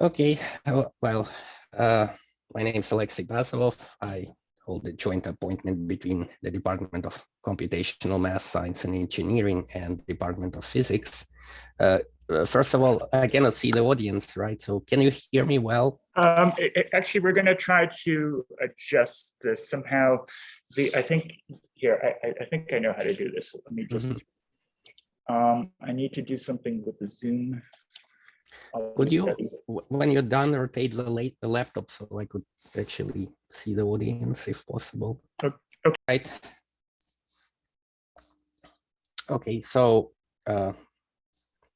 Okay, well, my name is AlexeiBazavov. I hold a joint appointment between the Department of Computational Math, Science and Engineering and Department of Physics. First of all, I cannot see the audience, right? So can you hear me well? Actually, we're going to try to adjust this somehow. I think here, I think I know how to do this. Let me just, I need to do something with the Zoom. Could you, when you're done, rotate the laptop so I could actually see the audience if possible? Okay. Right. Okay, so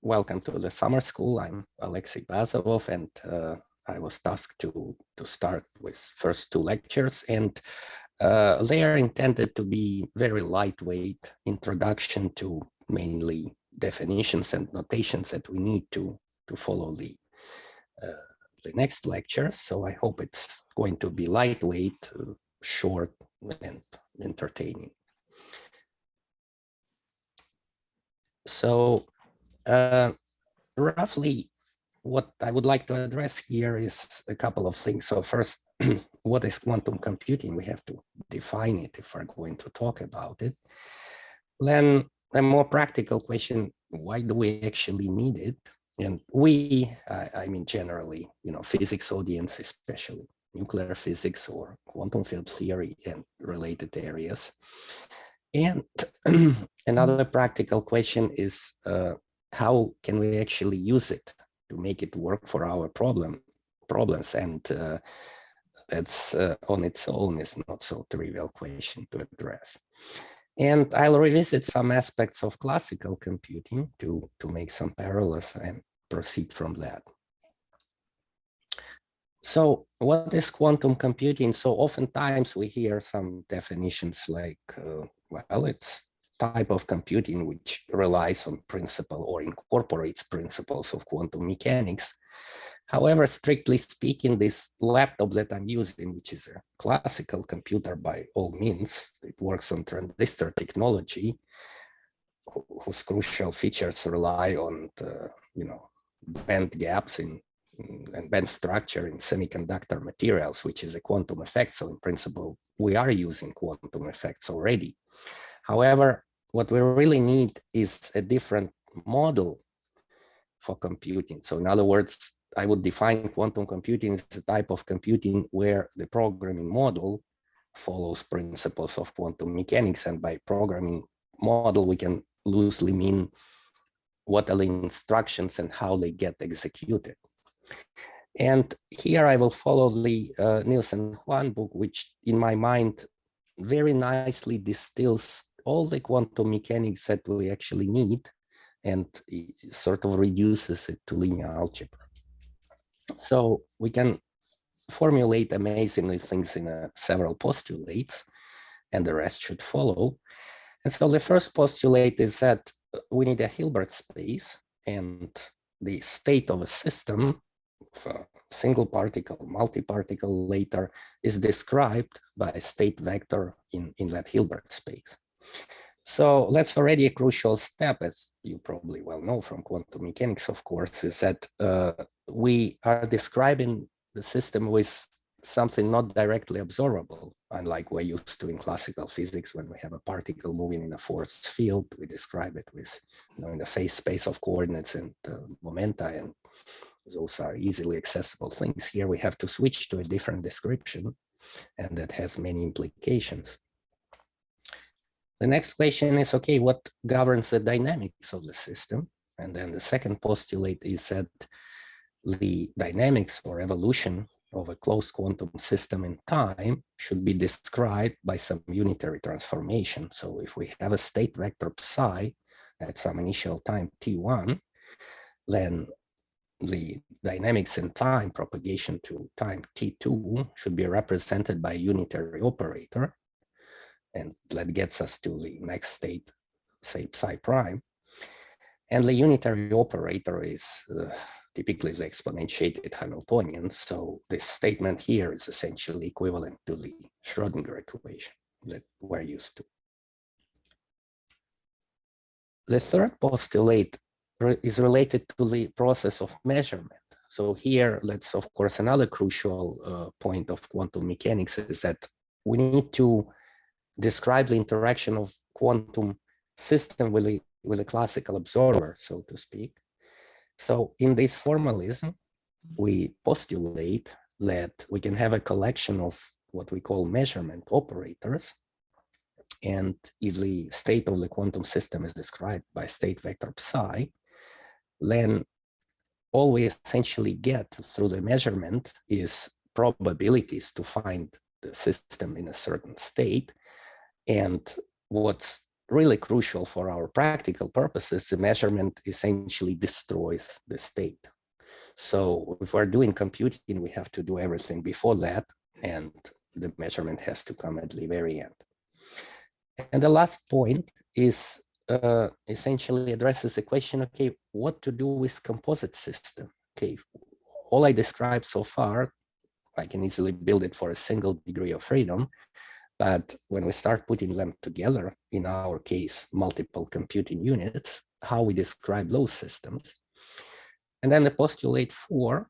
welcome to the summer school. I'm AlexeiBazavov, and I was tasked to start with first two lectures, and they are intended to be very lightweight introduction to mainly definitions and notations that we need to follow the next lectures. So I hope it's going to be lightweight, short, and entertaining. So roughly what I would like to address here is a couple of things. So first, what is quantum computing? We have to define it if we're going to talk about it. Then a more practical question, why do we actually need it? And we, I mean, generally, physics audience, especially nuclear physics or quantum field theory and related areas. And another practical question is, how can we actually use it to make it work for our problems? And that's on its own is not so trivial question to address. And I'll revisit some aspects of classical computing to make some parallels and proceed from that. So what is quantum computing? So oftentimes we hear some definitions like, well, it's type of computing which relies on principle or incorporates principles of quantum mechanics. However, strictly speaking, this laptop that I'm using, which is a classical computer by all means, it works on transistor technology, whose crucial features rely on the, band gaps and band structure in semiconductor materials, which is a quantum effect. So in principle, we are using quantum effects already. However, what we really need is a different model for computing. So in other words, I would define quantum computing as a type of computing where the programming model follows principles of quantum mechanics. And by programming model, we can loosely mean what are the instructions and how they get executed. And here I will follow the Nielsen Huang book, which in my mind very nicely distills all the quantum mechanics that we actually need and sort of reduces it to linear algebra. So we can formulate amazingly things in several postulates, and the rest should follow. And so the first postulate is that we need a Hilbert space, and the state of a system, single particle, multi-particle later, is described by a state vector in that Hilbert space. So that's already a crucial step, as you probably well know from quantum mechanics, of course, is that we are describing the system with something not directly observable, unlike we're used to in classical physics. When we have a particle moving in a force field, we describe it with, in the phase space of coordinates and momenta, and those are easily accessible things. Here we have to switch to a different description, and that has many implications. The next question is, okay, what governs the dynamics of the system? And then the second postulate is that the dynamics or evolution of a closed quantum system in time should be described by some unitary transformation. So if we have a state vector psi at some initial time t1, then the dynamics in time, propagation to time t2, should be represented by a unitary operator. And that gets us to the next state, say psi prime. And the unitary operator is typically the exponentiated Hamiltonian. So this statement here is essentially equivalent to the Schrödinger equation that we're used to. The third postulate is related to the process of measurement. So here, let's, of course, another crucial point of quantum mechanics is that we need to describe the interaction of quantum system with a classical observer, so to speak. So in this formalism, we postulate that we can have a collection of what we call measurement operators. And if the state of the quantum system is described by state vector psi, then all we essentially get through the measurement is probabilities to find the system in a certain state. And what's really crucial for our practical purposes, the measurement essentially destroys the state. So if we're doing computing, we have to do everything before that, and the measurement has to come at the very end. And the last point is essentially addresses the question, okay, what to do with composite system? Okay, all I described so far, I can easily build it for a single degree of freedom, but when we start putting them together, in our case, multiple computing units, how we describe those systems. And then the postulate 4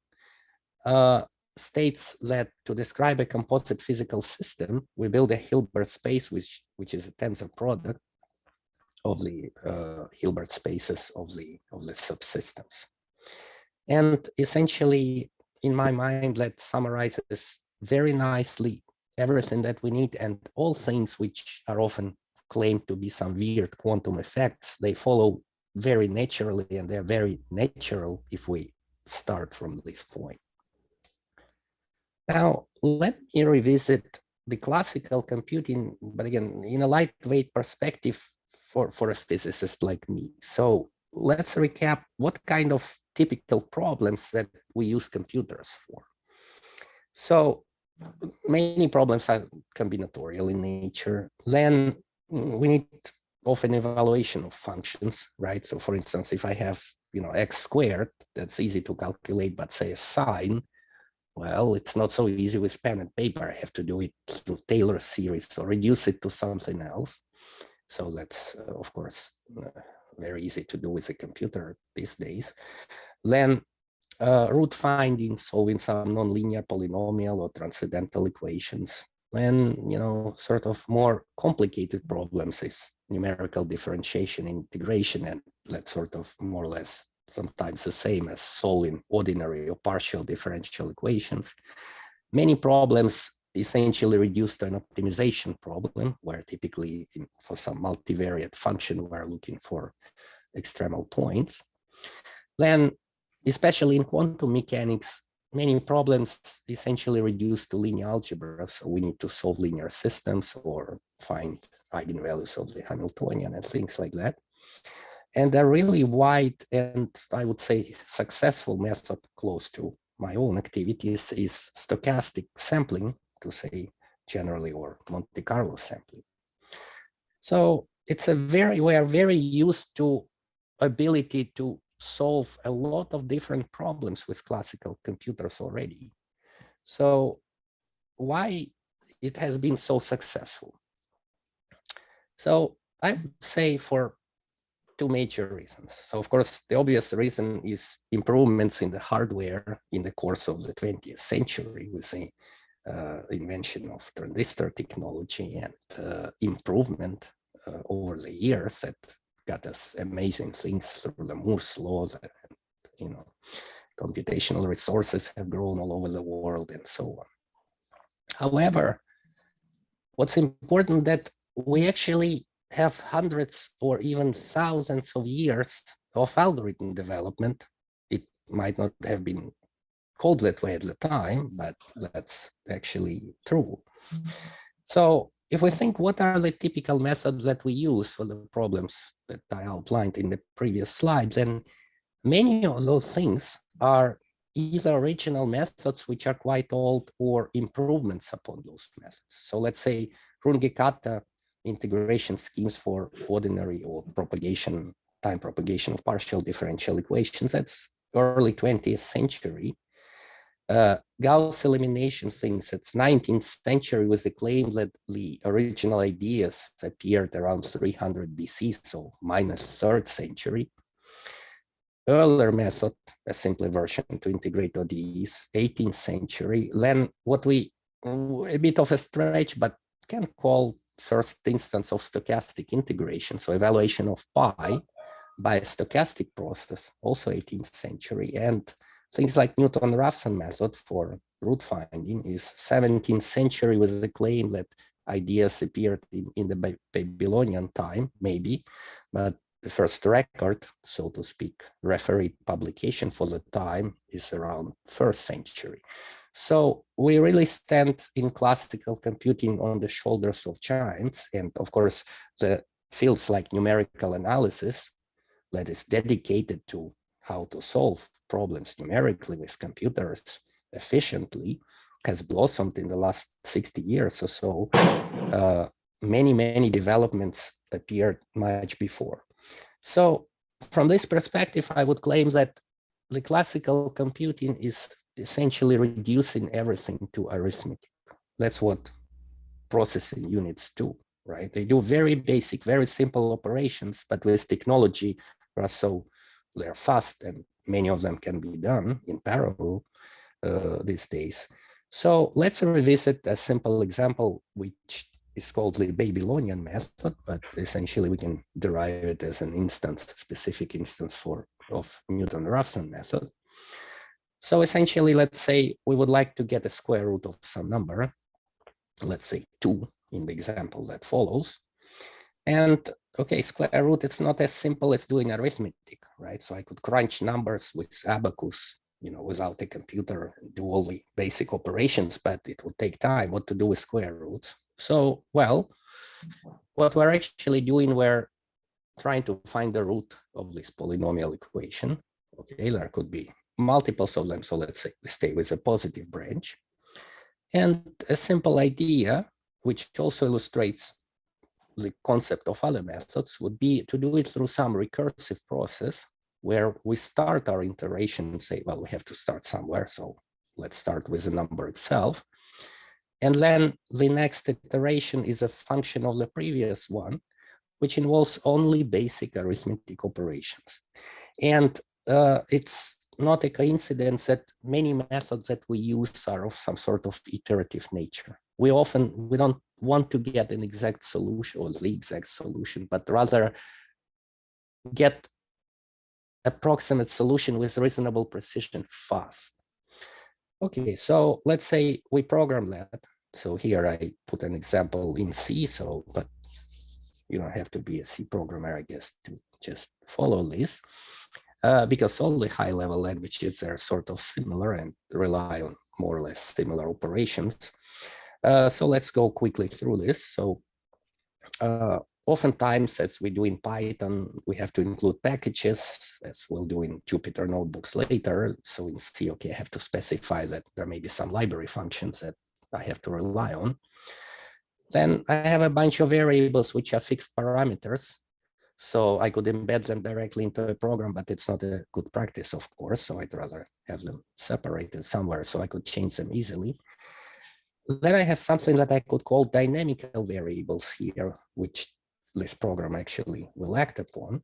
states that to describe a composite physical system, we build a Hilbert space, which is a tensor product of the Hilbert spaces of the subsystems. And essentially, in my mind, that summarizes very nicely everything that we need, and all things which are often claimed to be some weird quantum effects, they follow very naturally, and they're very natural if we start from this point. Now, let me revisit the classical computing, but again, in a lightweight perspective for a physicist like me. So let's recap what kind of typical problems that we use computers for. So many problems are combinatorial in nature. Then we need often evaluation of functions, right? So for instance, if I have, x squared, that's easy to calculate, but say a sine, well, it's not so easy with pen and paper. I have to do it through Taylor series or reduce it to something else. So that's, of course, very easy to do with a computer these days. Then root finding, solving some nonlinear polynomial or transcendental equations. When, sort of more complicated problems is numerical differentiation, integration, and that's sort of more or less sometimes the same as solving ordinary or partial differential equations. Many problems essentially reduce to an optimization problem, where typically for some multivariate function, we're looking for extremal points. Then, especially in quantum mechanics, many problems essentially reduce to linear algebra. So we need to solve linear systems or find eigenvalues of the Hamiltonian and things like that. And a really wide and I would say successful method close to my own activities is stochastic sampling, to say generally, or Monte Carlo sampling. So it's we are very used to ability to solve a lot of different problems with classical computers already. So why it has been so successful? So I would say for two major reasons. So of course, the obvious reason is improvements in the hardware in the course of the 20th century with the invention of transistor technology and improvement over the years that got us amazing things through the Moore's law. And, computational resources have grown all over the world and so on. However, what's important that we actually have hundreds or even thousands of years of algorithm development. It might not have been called that way at the time, but that's actually true. So if we think what are the typical methods that we use for the problems that I outlined in the previous slide, then many of those things are either original methods which are quite old or improvements upon those methods. So let's say Runge-Kutta integration schemes for ordinary or time propagation of partial differential equations. That's early 20th century. Gauss elimination things, it's 19th century with the claim that the original ideas appeared around 300 BC, so minus 3rd century. earlier method, a simpler version to integrate ODEs, 18th century. Then what we, a bit of a stretch, but can call first instance of stochastic integration. So evaluation of pi by a stochastic process, also 18th century. And things like Newton-Raphson method for root finding is 17th century with the claim that ideas appeared in the Babylonian time, maybe, but the first record, so to speak, referee publication for the time is around 1st century. So we really stand in classical computing on the shoulders of giants. And of course, the fields like numerical analysis that is dedicated to how to solve problems numerically with computers efficiently has blossomed in the last 60 years or so. Many developments appeared much before. So from this perspective, I would claim that the classical computing is essentially reducing everything to arithmetic. That's what processing units do, right? They do very basic, very simple operations, but with technology, they're fast and many of them can be done in parallel these days. So let's revisit a simple example, which is called the Babylonian method, but essentially we can derive it as an instance, specific instance of Newton-Raphson method. So essentially, let's say we would like to get a square root of some number, let's say 2 in the example that follows. And okay, square root, it's not as simple as doing arithmetic, right? So I could crunch numbers with abacus, without a computer and do all the basic operations, but it would take time. What to do with square roots? So, well, what we're actually doing, we're trying to find the root of this polynomial equation. Okay, there could be multiples of them. So let's say we stay with a positive branch. And a simple idea, which also illustrates the concept of other methods, would be to do it through some recursive process where we start our iteration and say, well, we have to start somewhere. So let's start with the number itself. And then the next iteration is a function of the previous one, which involves only basic arithmetic operations. And it's not a coincidence that many methods that we use are of some sort of iterative nature. We don't want to get an exact solution or the exact solution, but rather get approximate solution with reasonable precision fast. Okay, so let's say we program that. So here I put an example in C, but you don't have to be a C programmer, I guess, to just follow this, because all the high-level languages are sort of similar and rely on more or less similar operations. So let's go quickly through this. So oftentimes, as we do in Python, we have to include packages, as we'll do in Jupyter notebooks later. So in C, okay, I have to specify that there may be some library functions that I have to rely on. Then I have a bunch of variables which are fixed parameters. So I could embed them directly into a program, but it's not a good practice, of course. So I'd rather have them separated somewhere so I could change them easily. Then I have something that I could call dynamical variables here, which this program actually will act upon.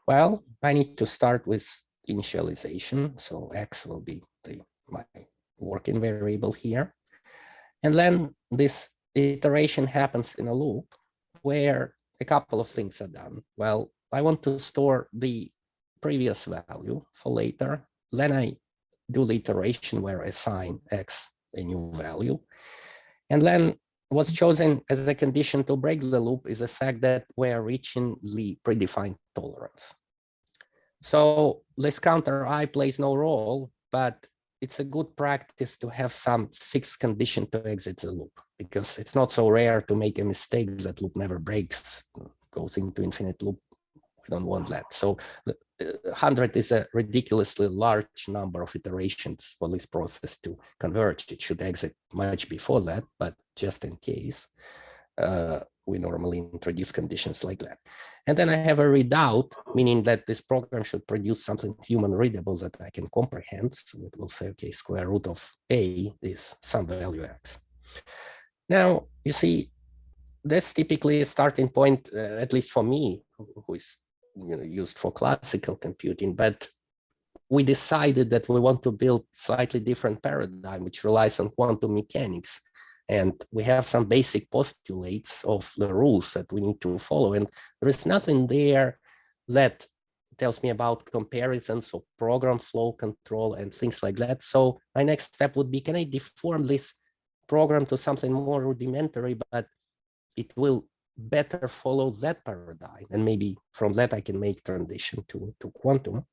Well, I need to start with initialization. So X will be my working variable here. And then this iteration happens in a loop where a couple of things are done. Well, I want to store the previous value for later. Then I do the iteration where I assign X a new value. And then what's chosen as a condition to break the loop is the fact that we're reaching the predefined tolerance. So this counter I plays no role, but it's a good practice to have some fixed condition to exit the loop, because it's not so rare to make a mistake that loop never breaks, goes into infinite loop. We don't want that. So 100 is a ridiculously large number of iterations for this process to converge. It should exit much before that, but just in case, we normally introduce conditions like that. And then I have a readout, meaning that this program should produce something human readable that I can comprehend. So it will say, okay, square root of A is some value X. Now, you see, that's typically a starting point, at least for me, who is used for classical computing, but we decided that we want to build slightly different paradigm, which relies on quantum mechanics. And we have some basic postulates of the rules that we need to follow. And there is nothing there that tells me about comparisons of program flow control and things like that. So my next step would be, can I deform this program to something more rudimentary, but it will better follow that paradigm? And maybe from that, I can make transition to quantum.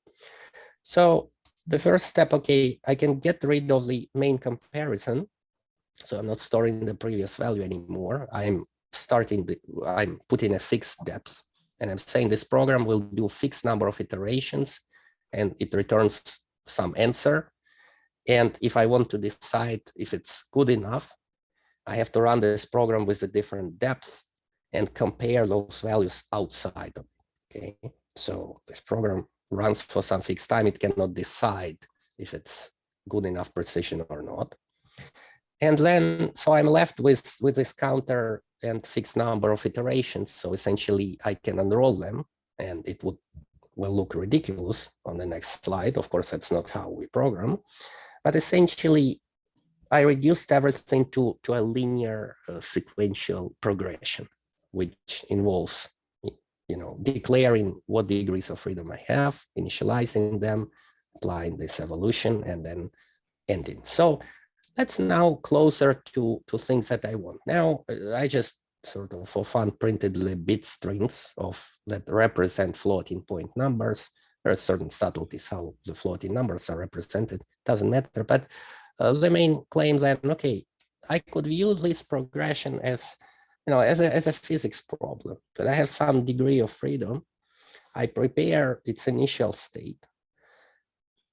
So the first step, okay, I can get rid of the main comparison. So I'm not storing the previous value anymore. I'm putting a fixed depth, and I'm saying this program will do a fixed number of iterations, and it returns some answer. And if I want to decide if it's good enough, I have to run this program with a different depth and compare those values outside of it. Okay, so this program runs for some fixed time. It cannot decide if it's good enough precision or not. And then, so I'm left with this counter and fixed number of iterations. So essentially, I can unroll them, and it will look ridiculous on the next slide. Of course, that's not how we program. But essentially, I reduced everything to a linear sequential progression, which involves declaring what degrees of freedom I have, initializing them, applying this evolution, and then ending. So that's now closer to things that I want. Now, I just sort of for fun printed the bit strings that represent floating point numbers. There are certain subtleties how the floating numbers are represented, doesn't matter. But the main claim that, okay, I could view this progression as, as a physics problem, but I have some degree of freedom. I prepare its initial state.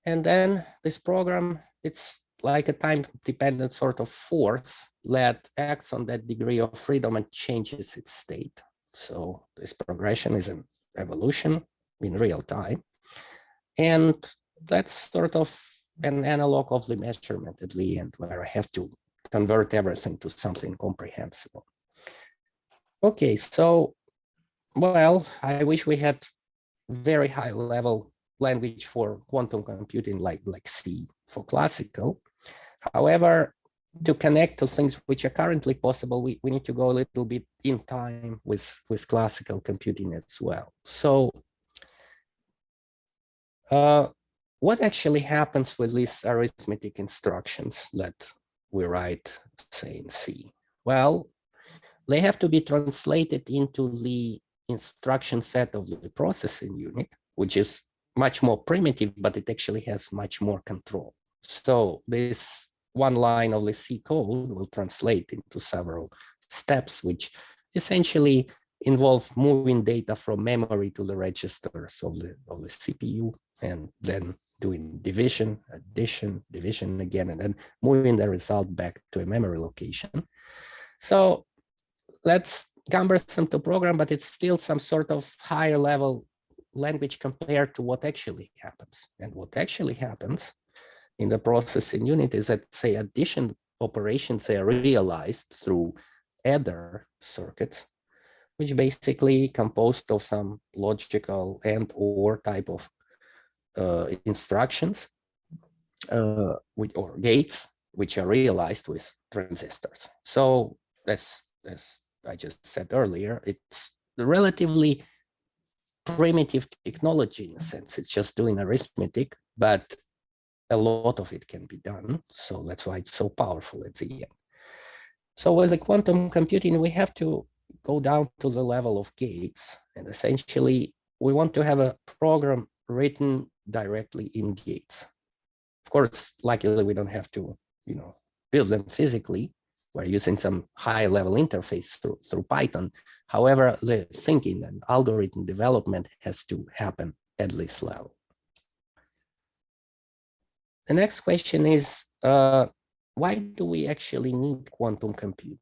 And then this program, it's like a time-dependent sort of force that acts on that degree of freedom and changes its state. So this progression is an evolution in real time. And that's sort of an analog of the measurement at the end, where I have to convert everything to something comprehensible. Okay, so, well, I wish we had very high level language for quantum computing like C for classical. However, to connect to things which are currently possible, we need to go a little bit in time with classical computing as well. So what actually happens with these arithmetic instructions that we write, say, in C? Well, they have to be translated into the instruction set of the processing unit, which is much more primitive, but it actually has much more control. So this one line of the C code will translate into several steps, which essentially involve moving data from memory to the registers of the CPU, and then doing division, addition, division again, and then moving the result back to a memory location. So that's cumbersome to program, but it's still some sort of higher level language compared to what actually happens. And what actually happens in the processing unit is that, say, addition operations are realized through adder circuits, which basically composed of some logical and or type of instructions or gates, which are realized with transistors. So as I just said earlier, it's relatively primitive technology in a sense. It's just doing arithmetic, but a lot of it can be done. So that's why it's so powerful at the end. So with the quantum computing, we have to go down to the level of gates. And essentially, we want to have a program written directly in gates. Of course, luckily, we don't have to, build them physically. We're using some high-level interface through Python. However, the thinking and algorithm development has to happen at this level. The next question is, why do we actually need quantum computing?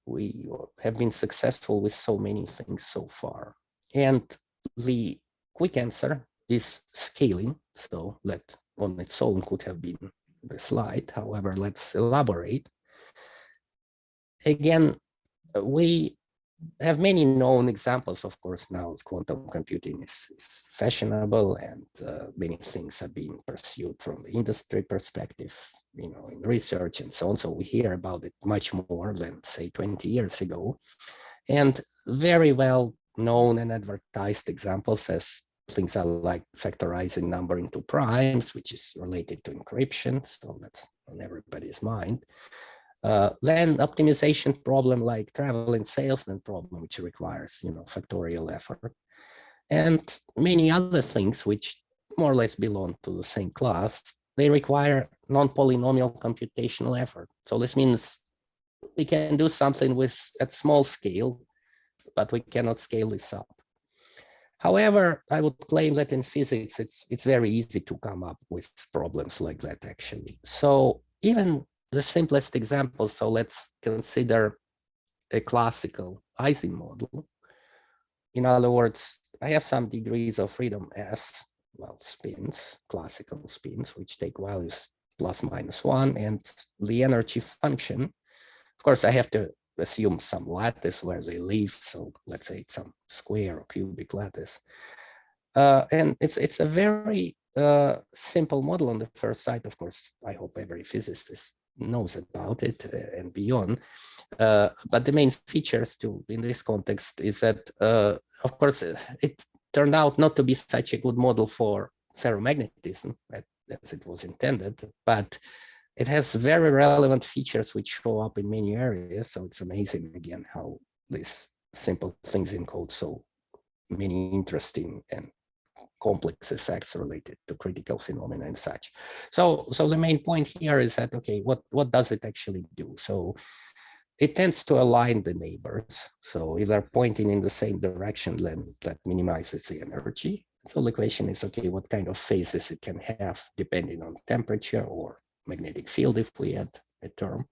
We have been successful with so many things so far. And the quick answer is scaling. So that on its own could have been the slide. However, let's elaborate. Again, we have many known examples. Of course, now quantum computing is fashionable, and many things have been pursued from the industry perspective, in research and so on. So we hear about it much more than, say, 20 years ago. And very well known and advertised examples as things are like factorizing number into primes, which is related to encryption. So that's on everybody's mind. Then optimization problem like traveling salesman problem, which requires, factorial effort, and many other things which more or less belong to the same class. They require non-polynomial computational effort. So this means we can do something at small scale, but we cannot scale this up. However, I would claim that in physics, it's very easy to come up with problems like that, actually. So even the simplest example, so let's consider a classical Ising model. In other words, I have some degrees of freedom S, spins, classical spins, which take values plus minus 1, and the energy function. Of course, I have to assume some lattice where they live. So let's say it's some square or cubic lattice. And it's a very simple model on the first sight. Of course, I hope every physicist knows about it and beyond. But the main features in this context is that, of course, it turned out not to be such a good model for ferromagnetism as it was intended, but it has very relevant features which show up in many areas. So it's amazing, again, how these simple things encode so many interesting and complex effects related to critical phenomena and such. So the main point here is that, okay, what does it actually do? So it tends to align the neighbors. So if they're pointing in the same direction, then that minimizes the energy. So the question is, okay, what kind of phases it can have depending on temperature or magnetic field, if we add a term.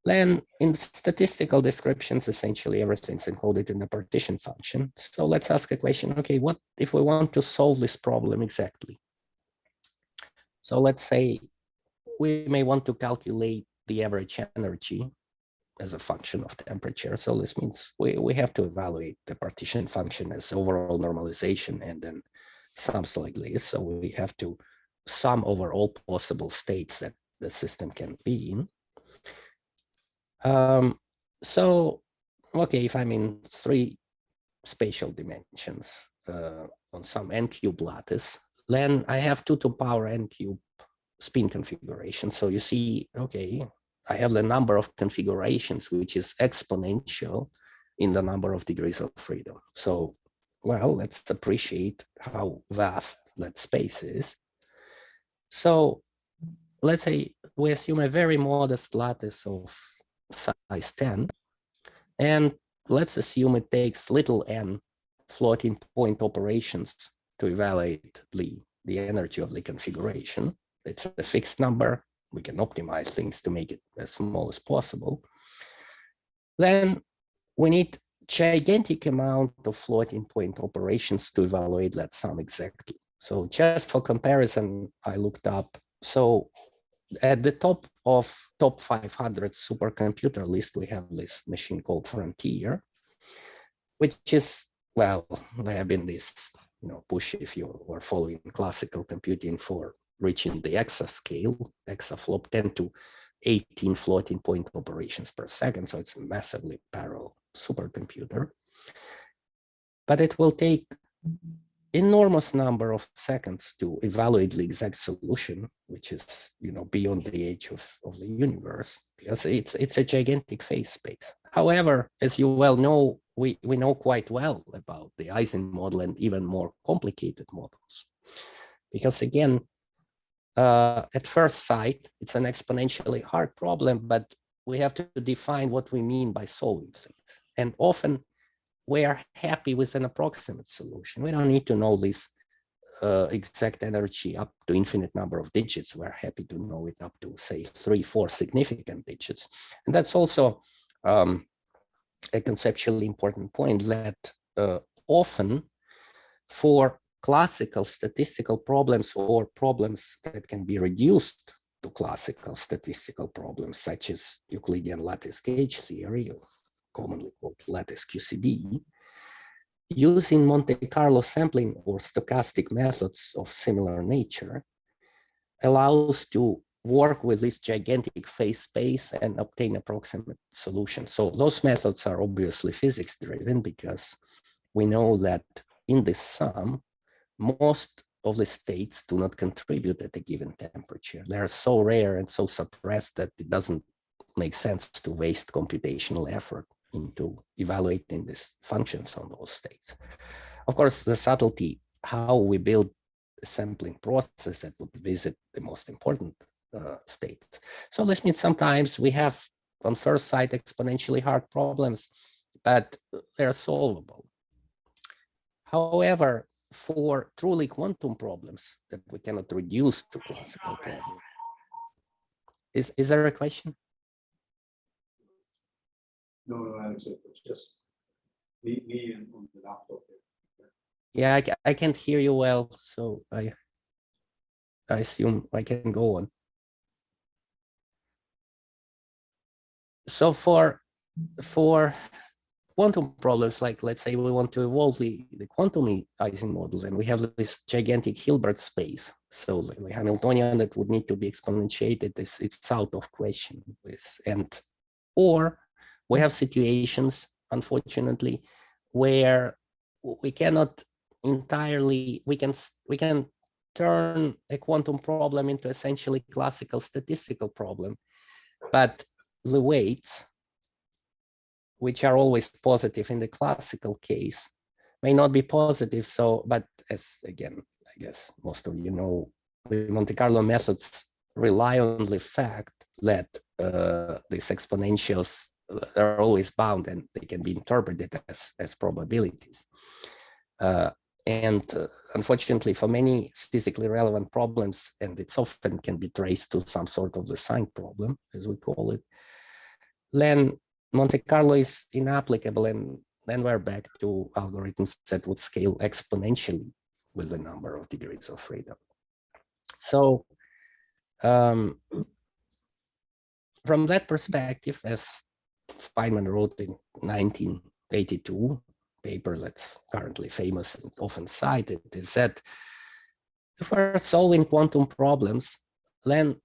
Then in statistical descriptions, essentially everything's encoded in a partition function. So let's ask a question, okay, what if we want to solve this problem exactly? So let's say we may want to calculate the average energy as a function of temperature. So this means we have to evaluate the partition function as overall normalization and then sums like this. So we have to sum over all possible states that the system can be in. So, okay, if I'm in 3 spatial dimensions on some n cube lattice, then I have 2 to the power n cube spin configuration. So you see, okay, I have the number of configurations, which is exponential in the number of degrees of freedom. So, well, let's appreciate how vast that space is. So let's say we assume a very modest lattice of size 10, and let's assume it takes little n floating point operations to evaluate the energy of the configuration. It's a fixed number. We can optimize things to make it as small as possible. Then we need gigantic amount of floating point operations to evaluate that sum exactly. So just for comparison, I looked up. So at the top of top 500 supercomputer list, we have this machine called Frontier, which is, well, there have been this, push if you are following classical computing for reaching the exascale, exaflop 10 to 18 floating point operations per second. So it's a massively parallel supercomputer. But it will take enormous number of seconds to evaluate the exact solution, which is, beyond the age of the universe, because it's a gigantic phase space. However, as you well know, we know quite well about the Ising model and even more complicated models, because again, at first sight, it's an exponentially hard problem, but we have to define what we mean by solving things. And often we are happy with an approximate solution. We don't need to know this exact energy up to infinite number of digits. We're happy to know it up to, say, 3, 4 significant digits. And that's also a conceptually important point, that often for classical statistical problems or problems that can be reduced to classical statistical problems, such as Euclidean lattice gauge theory, or commonly called lattice QCD, using Monte Carlo sampling or stochastic methods of similar nature allows to work with this gigantic phase space and obtain approximate solutions. So those methods are obviously physics driven because we know that in this sum, most of the states do not contribute at a given temperature. They are so rare and so suppressed that it doesn't make sense to waste computational effort into evaluating these functions on those states. Of course, the subtlety, how we build a sampling process that would visit the most important states. So this means sometimes we have, on first sight, exponentially hard problems, but they're solvable. However, for truly quantum problems that we cannot reduce to classical problems, is there a question? No, Alex, it's just me and on the laptop. Yeah, I can't hear you well, so I assume I can go on. So for quantum problems, like let's say we want to evolve the quantumizing model, and we have this gigantic Hilbert space. So the Hamiltonian that would need to be exponentiated, it's out of question. Or we have situations, unfortunately, where we cannot entirely, we can turn a quantum problem into essentially classical statistical problem, but the weights, which are always positive in the classical case, may not be positive. So, but as again, I guess most of you know, the Monte Carlo methods rely on the fact that these exponentials are always bound and they can be interpreted as probabilities. Unfortunately, for many physically relevant problems, and it's often can be traced to some sort of the sign problem, as we call it, then Monte Carlo is inapplicable, and then we're back to algorithms that would scale exponentially with the number of degrees of freedom. So from that perspective, as Feynman wrote in 1982, paper that's currently famous and often cited, is that if we're solving quantum problems, then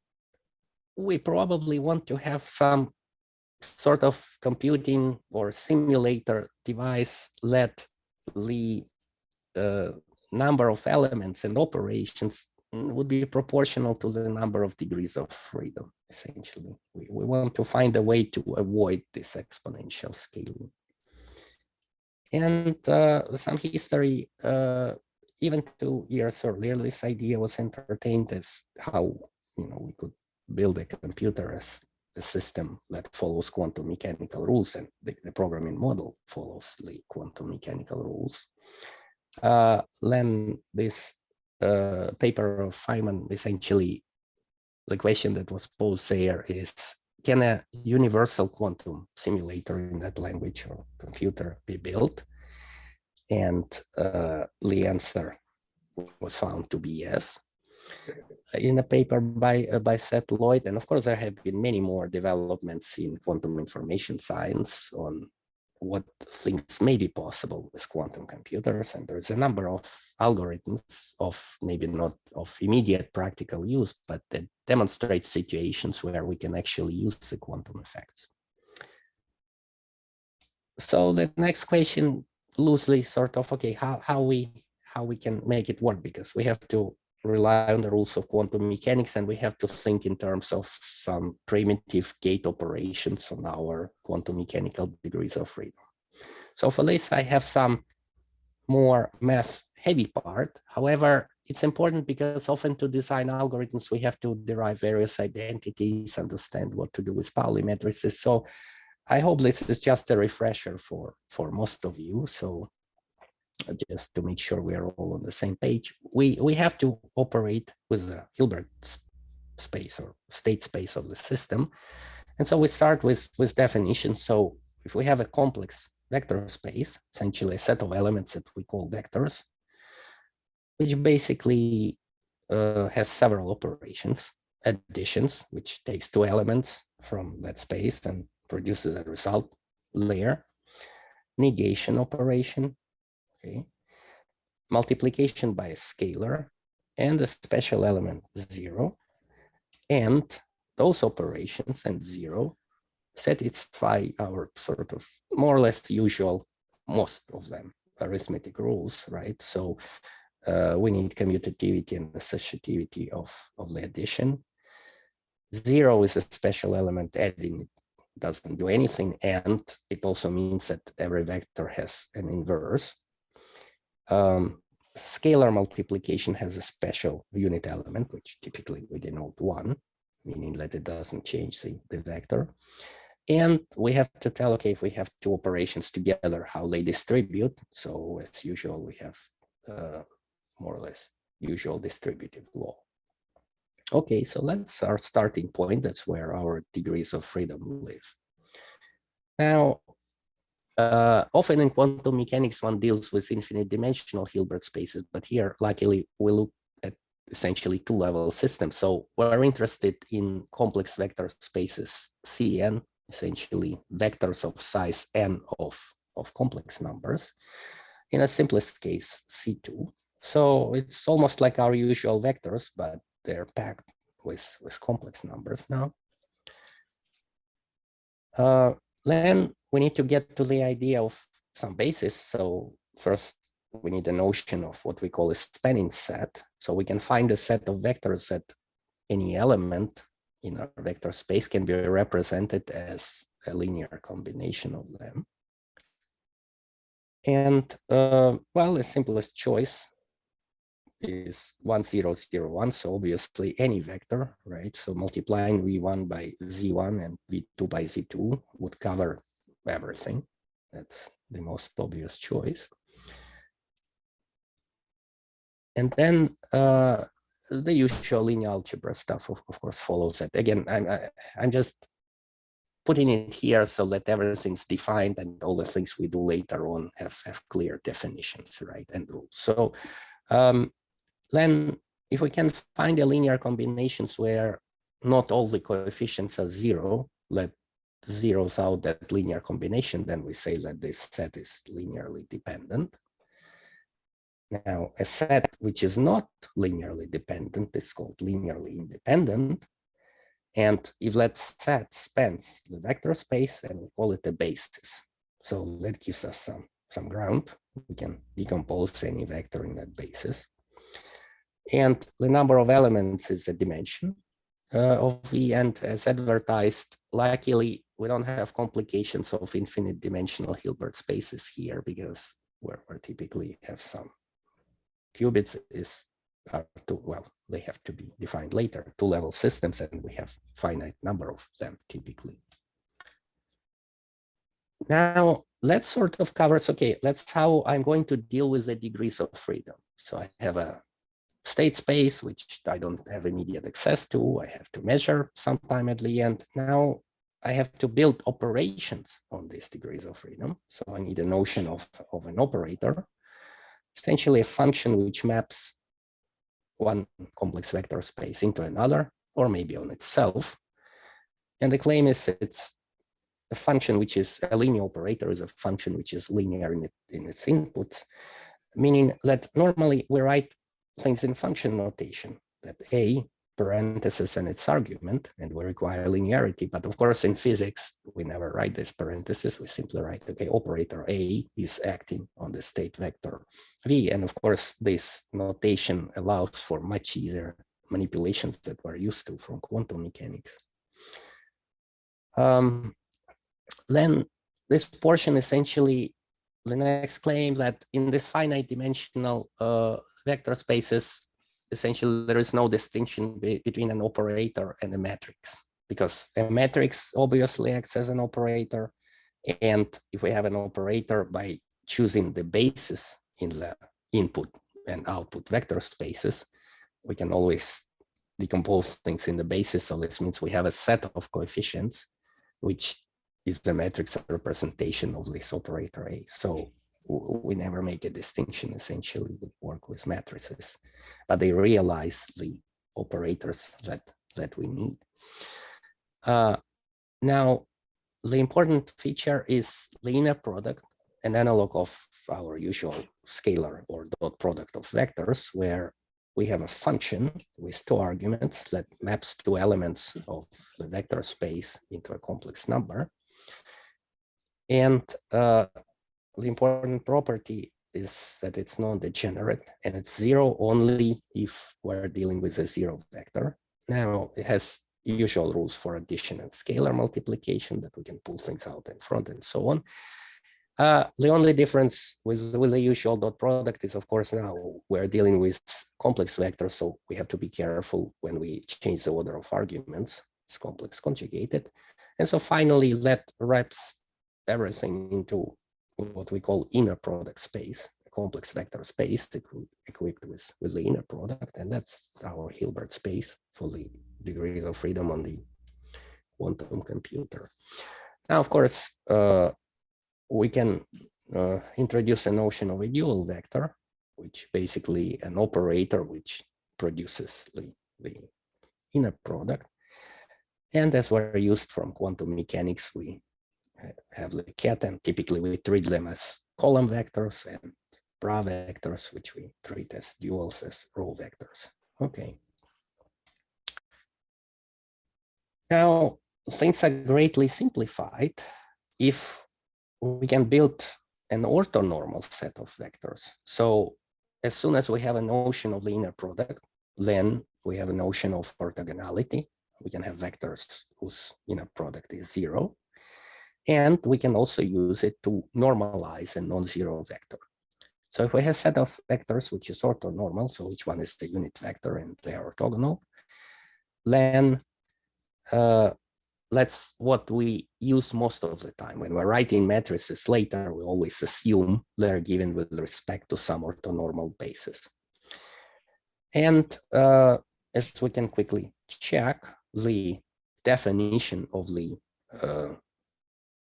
we probably want to have some sort of computing or simulator device that the number of elements and operations would be proportional to the number of degrees of freedom, essentially. We want to find a way to avoid this exponential scaling. And some history, even 2 years earlier, this idea was entertained as how we could build a computer as a system that follows quantum mechanical rules, and the programming model follows the quantum mechanical rules. Then this paper of Feynman, essentially, the question that was posed there is, can a universal quantum simulator in that language or computer be built? And the answer was found to be yes. In a paper by Seth Lloyd, and of course there have been many more developments in quantum information science on what things may be possible with quantum computers, and there's a number of algorithms of maybe not of immediate practical use, but that demonstrate situations where we can actually use the quantum effects. So the next question, loosely sort of, okay, how we can make it work, because we have to rely on the rules of quantum mechanics, and we have to think in terms of some primitive gate operations on our quantum mechanical degrees of freedom. So for this, I have some more math heavy part. However, it's important because often to design algorithms, we have to derive various identities, understand what to do with Pauli matrices. So I hope this is just a refresher for most of you. So just to make sure we are all on the same page, we have to operate with the Hilbert space or state space of the system. And so we start with definitions. So if we have a complex vector space, essentially a set of elements that we call vectors, which basically has several operations, additions, which takes 2 elements from that space and produces a result layer. negation operation, okay, multiplication by a scalar, and a special element 0. And those operations and 0 satisfy our sort of more or less usual, most of them, arithmetic rules, right? So we need commutativity and associativity of the addition. 0 is a special element, adding it doesn't do anything, and it also means that every vector has an inverse. Scalar multiplication has a special unit element, which typically we denote 1, meaning that it doesn't change the vector. And we have to tell, okay, if we have two operations together, how they distribute. So as usual, we have more or less usual distributive law. Okay, so that's our starting point. That's where our degrees of freedom live. Now, often in quantum mechanics, one deals with infinite dimensional Hilbert spaces, but here, luckily, we look at essentially two-level systems. So we're interested in complex vector spaces, Cn, essentially vectors of size n of complex numbers. In the simplest case, C2. So it's almost like our usual vectors, but they're packed with complex numbers now. Then we need to get to the idea of some basis. So first, we need a notion of what we call a spanning set. So we can find a set of vectors that any element in our vector space can be represented as a linear combination of them. And well, the simplest choice is 1, 0, 0, 1. So obviously any vector, right? So multiplying v1 by z1 and v2 by z2 would cover everything. That's the most obvious choice. And then the usual linear algebra stuff, of course, follows that. Again, I'm just putting it here so that everything's defined and all the things we do later on have clear definitions, right, and rules. So then if we can find a linear combinations where not all the coefficients are 0, let zeros out that linear combination, then we say that this set is linearly dependent. Now, a set which is not linearly dependent is called linearly independent. And if that set spans the vector space, then we call it a basis. So that gives us some ground. We can decompose any vector in that basis. And the number of elements is a dimension of V. And as advertised, luckily, we don't have complications of infinite dimensional Hilbert spaces here, because where we typically have some qubits they have to be defined later, two-level systems, and we have finite number of them typically. Now, let's sort of cover, that's how I'm going to deal with the degrees of freedom. So I have a state space, which I don't have immediate access to. I have to measure sometime at the end. Now I have to build operations on these degrees of freedom. So I need a notion of an operator, essentially a function which maps one complex vector space into another, or maybe on itself. And the claim is it's a function which is a linear operator, is a function which is linear in its inputs, meaning that normally we write things in function notation, that A, parenthesis and its argument, and we require linearity. But of course, in physics, we never write this parenthesis. We simply write, okay, operator A is acting on the state vector V. And of course, this notation allows for much easier manipulations that we're used to from quantum mechanics. Then this portion essentially, the next claim that in this finite dimensional vector spaces, essentially there is no distinction between an operator and a matrix, because a matrix obviously acts as an operator. And if we have an operator by choosing the basis in the input and output vector spaces, we can always decompose things in the basis. So this means we have a set of coefficients, which is the matrix representation of this operator A. So we never make a distinction, essentially. We work with matrices, but they realize the operators that we need. Now, the important feature is the inner product. an analog of our usual scalar or dot product of vectors, where we have a function with two arguments that maps two elements of the vector space into a complex number. And the important property is that it's non-degenerate, and it's zero only if we're dealing with a zero vector. Now, it has usual rules for addition and scalar multiplication that we can pull things out in front and so on. The only difference with the usual dot product is, of course, now we're dealing with complex vectors, so we have to be careful when we change the order of arguments. It's complex conjugated. And so finally, that wraps everything into what we call inner product space, a complex vector space equipped with the inner product. And that's our Hilbert space for the degrees of freedom on the quantum computer. Now, of course, we can introduce a notion of a dual vector, which basically an operator which produces the inner product. And as we're used from quantum mechanics, we have the ket, and typically we treat them as column vectors, and bra vectors, which we treat as duals as row vectors. Okay. Now, things are greatly simplified if we can build an orthonormal set of vectors. So as soon as we have a notion of the inner product, then we have a notion of orthogonality. We can have vectors whose inner product is zero. And we can also use it to normalize a non-zero vector. So if we have a set of vectors which is orthonormal, so each one is the unit vector and they are orthogonal, then that's what we use most of the time. When we're writing matrices later, we always assume they're given with respect to some orthonormal basis. And as we can quickly check, the definition of the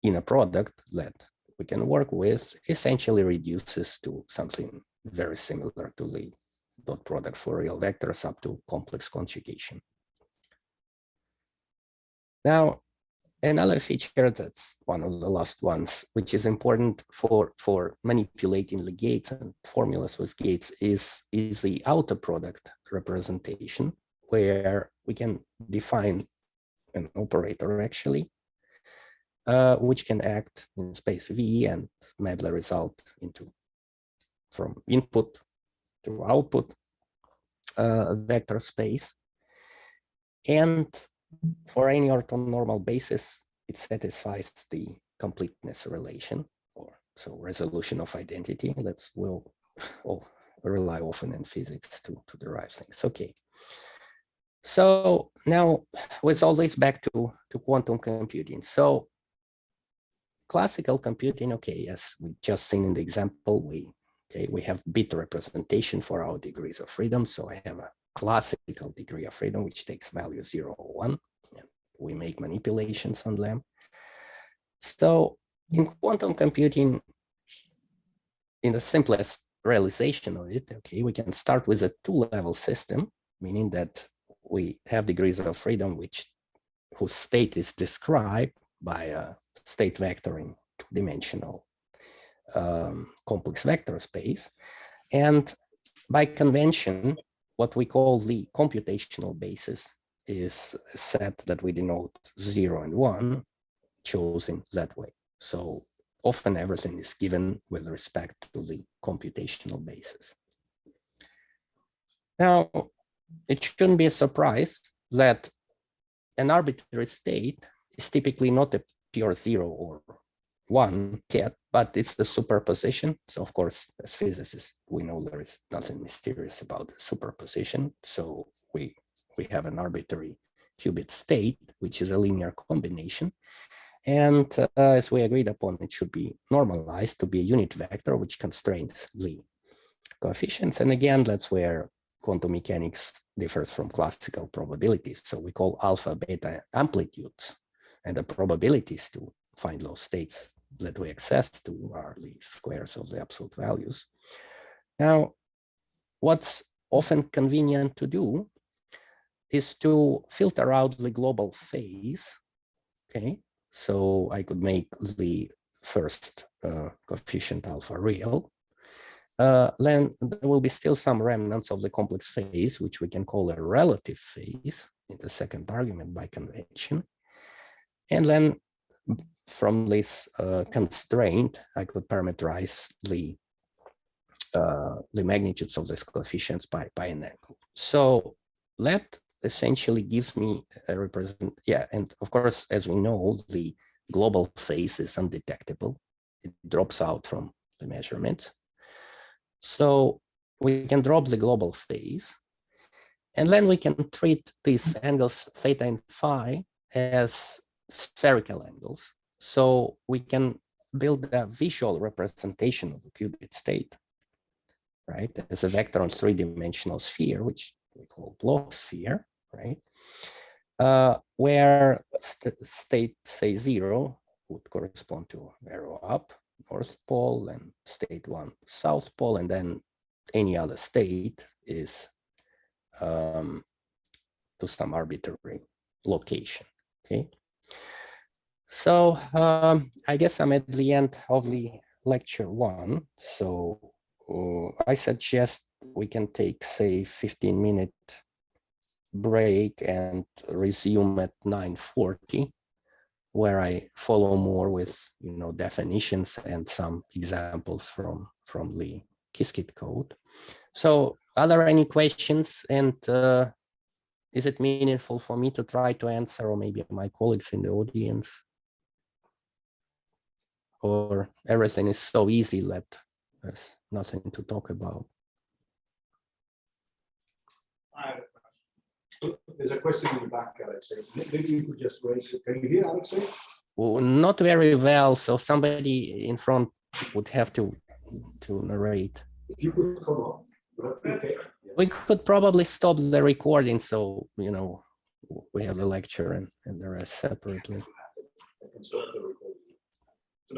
inner product that we can work with essentially reduces to something very similar to the dot product for real vectors up to complex conjugation. Now, another feature that's one of the last ones, which is important for manipulating the gates and formulas with gates, is the outer product representation, where we can define an operator actually, which can act in space V and map the result into from input to output vector space. And for any orthonormal basis, it satisfies the completeness relation, or so resolution of identity that will rely often in physics to derive things. Okay. So now with all this back to quantum computing. So classical computing, okay, as we just seen in the example, we have bit representation for our degrees of freedom. So I have a classical degree of freedom, which takes value 0 or 1, and we make manipulations on them. So in quantum computing, in the simplest realization of it, okay, we can start with a two-level system, meaning that we have degrees of freedom whose state is described by a state vector in two-dimensional complex vector space. And by convention, what we call the computational basis is a set that we denote 0 and 1, chosen that way. So often everything is given with respect to the computational basis. Now, it shouldn't be a surprise that an arbitrary state is typically not a pure 0 or 1 ket, but it's the superposition. So of course, as physicists, we know there is nothing mysterious about the superposition. So we have an arbitrary qubit state, which is a linear combination. And as we agreed upon, it should be normalized to be a unit vector, which constrains the coefficients. And again, that's where quantum mechanics differs from classical probabilities. So we call alpha, beta amplitudes, and the probabilities to find those states that we access to are the squares of the absolute values. Now, what's often convenient to do is to filter out the global phase. Okay, so I could make the first coefficient alpha real. Then there will be still some remnants of the complex phase, which we can call a relative phase in the second argument by convention. And then from this constraint, I could parameterize the magnitudes of these coefficients by an angle. So that essentially gives me a and of course, as we know, the global phase is undetectable. It drops out from the measurement. So we can drop the global phase, and then we can treat these angles theta and phi as spherical angles. So we can build a visual representation of the qubit state, right, as a vector on three-dimensional sphere, which we call Bloch sphere, right, where state, say, 0 would correspond to arrow up, North Pole, and state 1, South Pole, and then any other state is to some arbitrary location. Okay. So I guess I'm at the end of the lecture 1. So I suggest we can take, say, 15-minute break and resume at 9:40. Where I follow more with, definitions and some examples from the Qiskit code. So are there any questions, and is it meaningful for me to try to answer, or maybe my colleagues in the audience? Or everything is so easy that there's nothing to talk about? There's a question in the back, Alexei. Maybe you could just raise it. Can you hear, Alexei? Well, not very well, so somebody in front would have to narrate. If you could come on. Okay. We could probably stop the recording, so we have the lecture and the rest separately. I can stop the